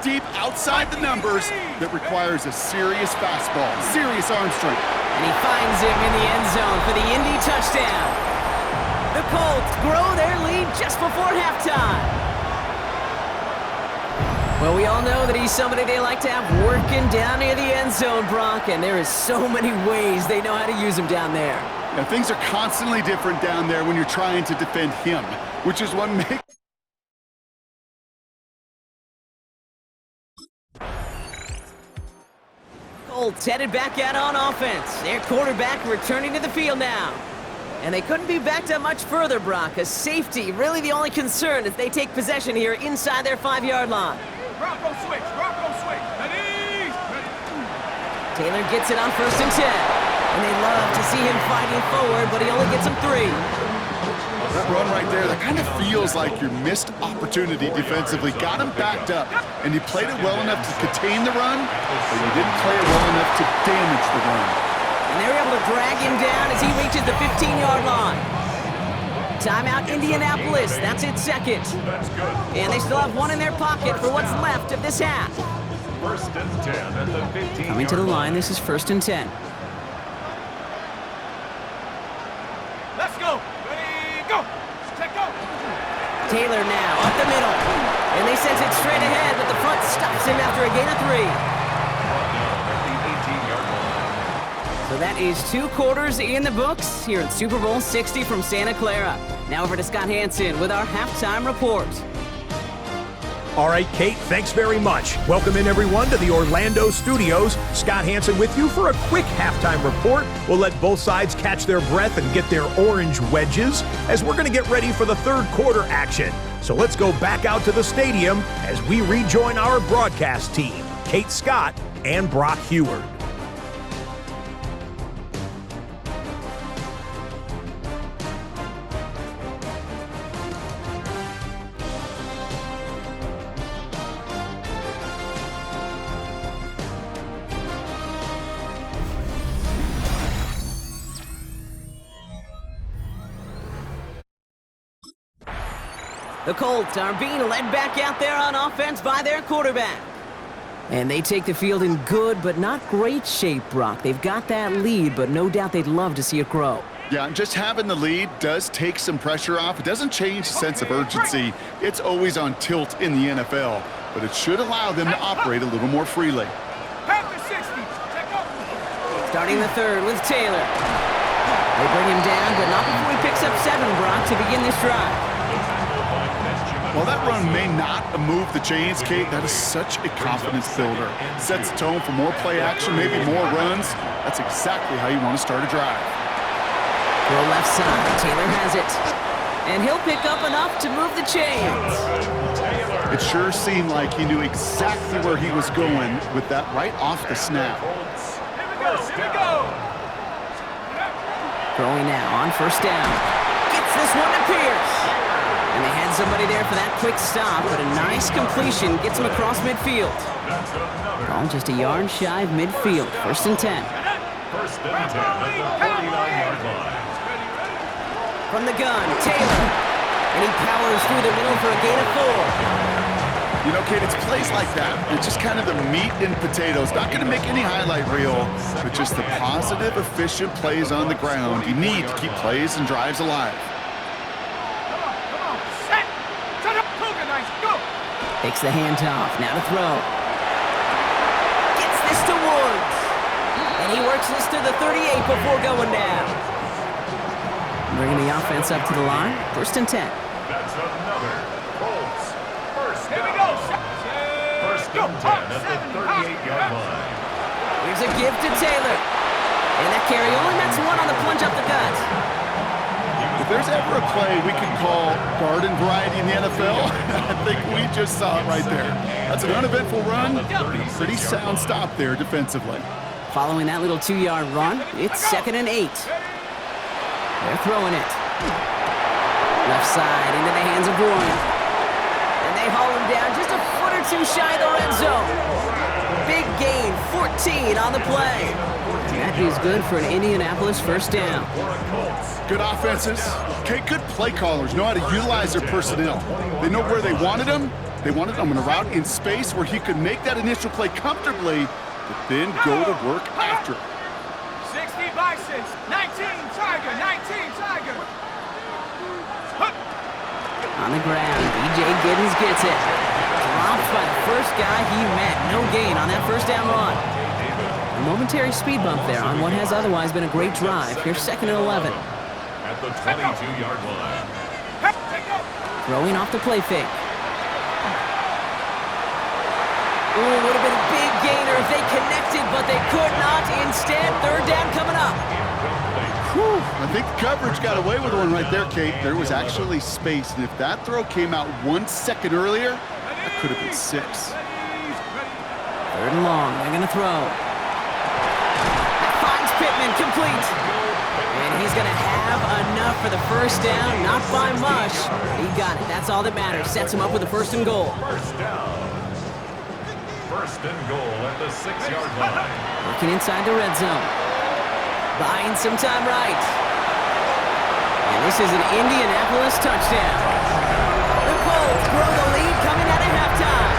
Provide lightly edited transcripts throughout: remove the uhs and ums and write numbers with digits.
Deep outside the numbers that requires a serious fastball, serious arm strength. And he finds him in the end zone for the Indy touchdown. The Colts grow their lead just before halftime. Well, we all know that he's somebody they like to have working down near the end zone, Brock, and there is so many ways they know how to use him down there. Now, things are constantly different down there when you're trying to defend him, which is what makes... Colts headed back out on offense. Their quarterback returning to the field now. And they couldn't be backed up much further, Brock. A safety, really the only concern as they take possession here inside their 5-yard line. Bronco switch, ready. Taylor gets it on 1st and 10. And they love to see him fighting forward, but he only gets him 3. That run right there, that kind of feels like your missed opportunity defensively. Got him backed up, and you played it well enough to contain the run, but you didn't play it well enough to damage the run. And they're able to drag him down as he reaches the 15-yard line. Timeout, Indianapolis. That's its second. And they still have one in their pocket for what's left of this half. 1st and 10 at the 15. Coming to the line, this is 1st and 10. Let's go. Ready, go. Check go. Taylor now up the middle. And they send it straight ahead, but the front stops him after a gain of 3. So that is 2 quarters in the books here at Super Bowl 60 from Santa Clara. Now over to Scott Hansen with our halftime report. All right, Kate, thanks very much. Welcome in, everyone, to the Orlando studios. Scott Hansen with you for a quick halftime report. We'll let both sides catch their breath and get their orange wedges as we're going to get ready for the 3rd quarter action. So let's go back out to the stadium as we rejoin our broadcast team, Kate Scott and Brock Heward. The Colts are being led back out there on offense by their quarterback. And they take the field in good but not great shape, Brock. They've got that lead, but no doubt they'd love to see it grow. Yeah, and just having the lead does take some pressure off. It doesn't change the sense of urgency. It's always on tilt in the NFL, but it should allow them to operate a little more freely. Starting the 3rd with Taylor. They bring him down, but not before he picks up 7, Brock, to begin this drive. While that run may not move the chains, Kate, that is such a confidence builder. Sets the tone for more play action, maybe more runs. That's exactly how you want to start a drive. Throw left side, Taylor has it. And he'll pick up enough to move the chains. It sure seemed like he knew exactly where he was going with that right off the snap. Here we go. Throwing now on 1st down. Gets this one to Pierce. And they had somebody there for that quick stop, but a nice completion gets him across midfield. Ball just a yard shy of midfield. 1st and 10. 1st and 10 at the 49-yard line. From the gun, Taylor. And he powers through the middle for a gain of 4. You know, Kate, it's plays like that. It's just kind of the meat and potatoes. Not going to make any highlight reel, but just the positive, efficient plays on the ground. You need to keep plays and drives alive. Takes the handoff, now to throw. Gets this to Woods. And he works this to the 38 before going down. Bringing the offense up to the line, 1st and 10. That's another Colts 1st down. 1st and 10 at the 38-yard line. Here's a give to Taylor. And that carry only nets 1 on the plunge up the gut. If there's ever a play we can call garden variety in the NFL, I think we just saw it right there. That's an uneventful run. Pretty sound stop there defensively. Following that little 2-yard run, it's 2nd and 8. They're throwing it. Left side into the hands of Bourne. And they haul him down just a foot or 2 shy of the red zone. Big gain, 14 on the play. And that is good for an Indianapolis 1st down. Good offenses. Okay, good play callers know how to utilize their personnel. They know where they wanted them, They wanted him on a route in space where he could make that initial play comfortably, but then go to work after. 60 by 6, 19 Tiger, 19 Tiger. On the ground, B.J. Giddens gets it. Dropped by the first guy he met. No gain on that first down run. A momentary speed bump there on what has otherwise been a great drive. Here's 2nd and 11. At the 22-yard line. Throwing off the play fake. Ooh, would have been a big gainer if they connected, but they could not. Instead, 3rd down coming up. Whew, I think the coverage got away with one right there, Kate. There was actually space, and if that throw came out 1 second earlier, that could have been 6. 3rd and long, they're going to throw. Finds Pittman, complete. And he's going to have enough for the first down, not by much. He got it, that's all that matters. Sets him up with a 1st and goal. First down. 1st and goal at the 6-yard line. Working inside the red zone. Buying some time right. And this is an Indianapolis touchdown. The Colts grow the lead coming out of halftime.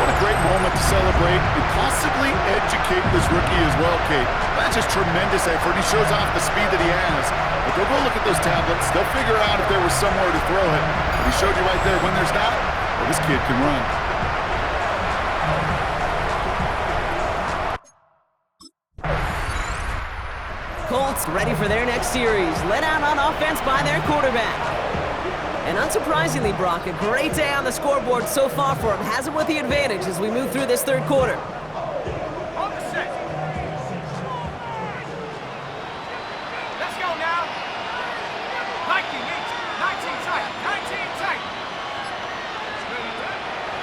What a great moment to celebrate and possibly educate this rookie as well, Kate. That's just tremendous effort. He shows off the speed that he has. But they'll go look at those tablets. They'll figure out if there was somewhere to throw it. But he showed you right there when there's not, well, this kid can run. Colts ready for their next series. Led out on offense by their quarterback. And unsurprisingly, Brock, a great day on the scoreboard so far for him. Has him with the advantage as we move through this 3rd quarter. On the set. Let's go now. 19 tight, 19 tight.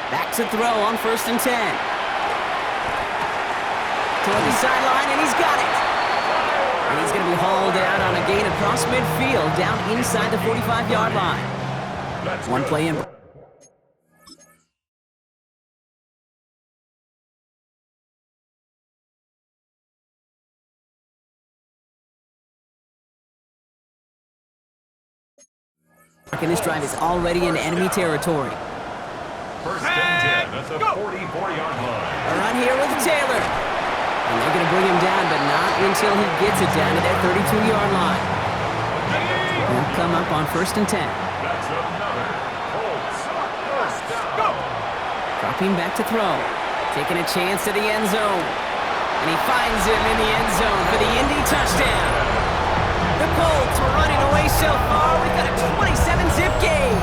Back to throw on 1st and 10. Toward the sideline, and he's got it. And he's going to be hauled out on a gain across midfield, down inside the 45-yard line. One play in. And this drive is already in enemy territory. 1st and 10 at the 44-yard line. A run here with Taylor. And they're going to bring him down, but not until he gets it down to their 32-yard line. He'll come up on 1st and 10. That's another Colts first down. Dropping back to throw. Taking a chance to the end zone. And he finds him in the end zone for the Indy touchdown. The Colts were running away so far. We've got a 27-zip game.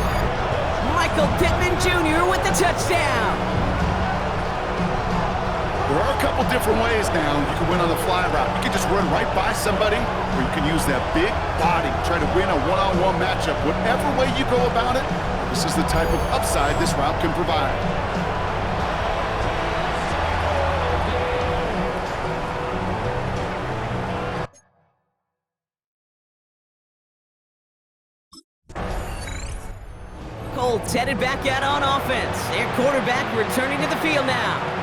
Michael Pittman Jr. with the touchdown. There are a couple different ways now you can win on the fly route. You can just run right by somebody, or you can use that big body, try to win a one-on-one matchup. Whatever way you go about it, this is the type of upside this route can provide. Colts headed back out on offense. Their quarterback returning to the field now.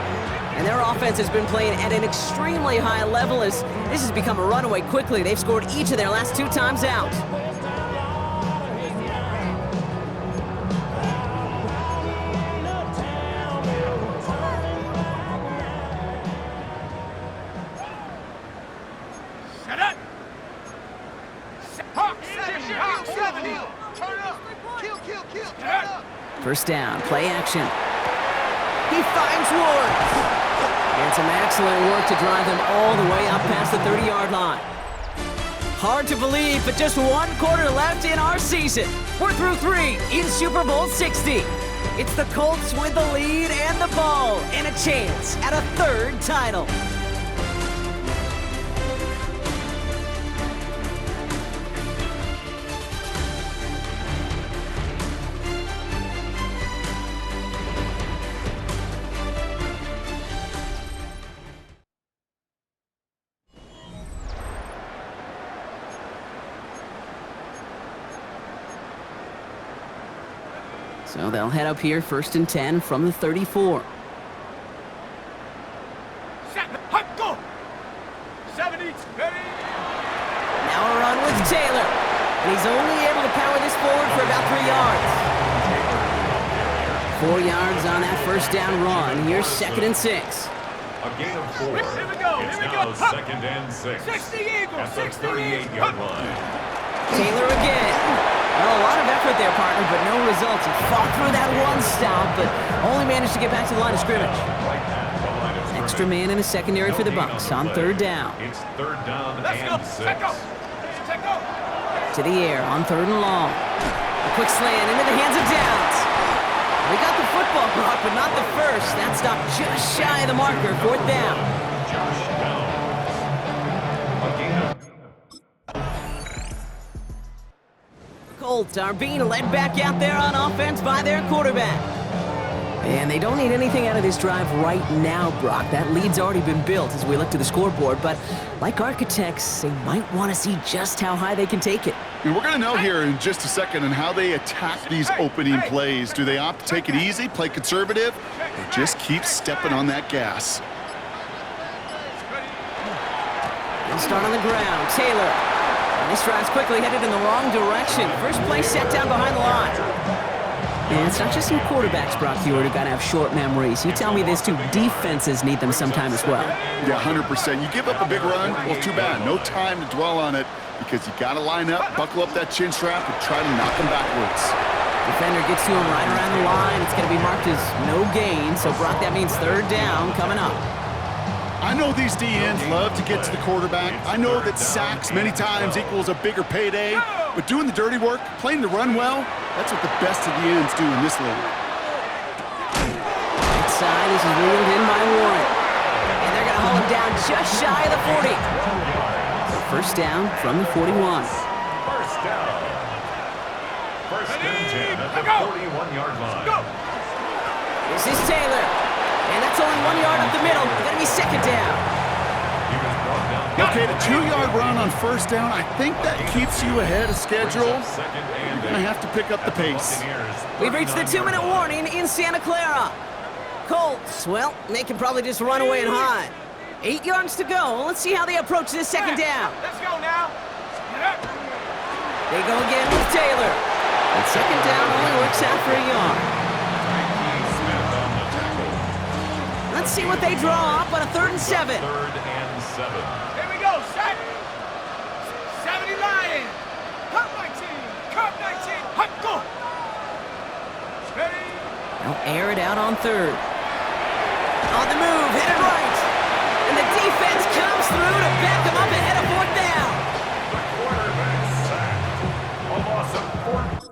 And their offense has been playing at an extremely high level as this has become a runaway quickly. They've scored each of their last 2 times out. Set up. Hawk 70, Hawk 70. Turn up. Kill. Turn up. 1st down, play action. He finds Ward. And some excellent work to drive them all the way up past the 30-yard line. Hard to believe, but just 1 quarter left in our season. We're through 3 in Super Bowl 60. It's the Colts with the lead and the ball and a chance at a 3rd title. So they'll head up here 1st and 10 from the 34. Set. Hot, go. 70. Ready. Now a run with Taylor. And he's only able to power this forward for about 3 yards. 4 yards on that first down run. Here's 2nd and 6. A gain of 4. Here we go. It's Here we now go. 2nd and 6. 60 Eagles. At the 60 38-yard line. Taylor again. Well, a lot of effort there, partner, but no results. He fought through that one stop, but only managed to get back to the line of scrimmage. Right at the line of scrimmage. Extra man in the secondary for the Bucs on 3rd down. It's 3rd down Let's go. and 6. Check go. Check go. To the air on 3rd and long. A quick slant into the hands of Downs. We got the football, Brock, but not the first. That stop just shy of the marker. 4th down. Josh Downs. A gain of Colts are being led back out there on offense by their quarterback. And they don't need anything out of this drive right now, Brock. That lead's already been built as we look to the scoreboard, but like architects, they might want to see just how high they can take it. And we're going to know here in just a second on how they attack these opening plays. Do they opt to take it easy, play conservative, or just keep stepping on that gas? They'll start on the ground. Taylor. And this drive's quickly headed in the wrong direction. First play set down behind the line. And it's not just your quarterbacks, Brock Hewitt, who got to have short memories. You tell me this too, defenses need them sometime as well. Yeah, 100%. You give up a big run, well, too bad. No time to dwell on it because you got to line up, buckle up that chin strap, and try to knock them backwards. Defender gets to him right around the line. It's going to be marked as no gain. So, Brock, that means 3rd down coming up. I know these DNs love to get to the quarterback. I know that sacks many times equals a bigger payday, but doing the dirty work, playing the run well, that's what the best of the ends do in this league. Right side, this is wheeled in by Warren. And they're going to hold him down just shy of the 40. So 1st down from the 41. First down. 1st and 10 at the 41-yard line. Go. This is Taylor. And that's only 1 yard up the middle. Going to be 2nd down. He was brought down. Okay, the 2-yard run on 1st down, I think that keeps you ahead of schedule. You're going to have to pick up the pace. We've reached the 2-minute warning in Santa Clara. Colts, well, they can probably just run away and hide. 8 yards to go. Let's see how they approach this 2nd down. Let's go now. Get up. They go again with Taylor. And 2nd down only works out for a yard. Let's see what they draw up on a 3rd and 7. 3rd and 7. Here we go. Set. 70 Lions. Cut 19. Cut 19. Hut, go. Ready. They'll air it out on 3rd. On the move, headed right. And the defense comes through to back them up ahead of 4th down. The quarterback sacked. A loss of 4.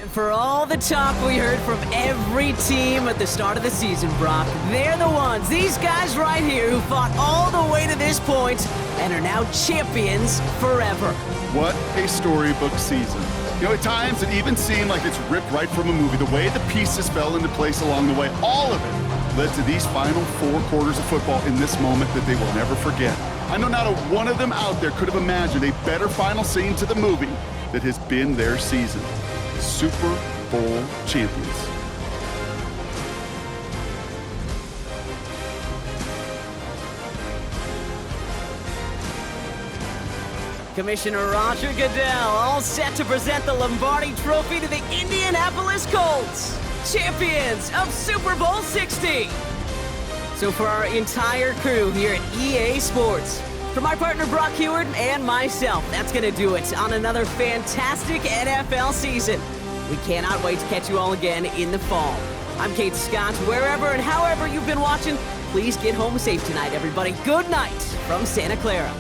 And for all the talk we heard from every team at the start of the season, Brock, they're the ones, these guys right here, who fought all the way to this point and are now champions forever. What a storybook season. You know, at times it even seemed like it's ripped right from a movie. The way the pieces fell into place along the way, all of it led to these final 4 quarters of football in this moment that they will never forget. I know not a one of them out there could have imagined a better final scene to the movie that has been their season. Super Bowl champions. Commissioner Roger Goodell all set to present the Lombardi Trophy to the Indianapolis Colts, champions of Super Bowl 60. So for our entire crew here at EA Sports, for my partner Brock Hewitt and myself, that's going to do it on another fantastic NFL season. We cannot wait to catch you all again in the fall. I'm Kate Scott. Wherever and however you've been watching, please get home safe tonight, everybody. Good night from Santa Clara.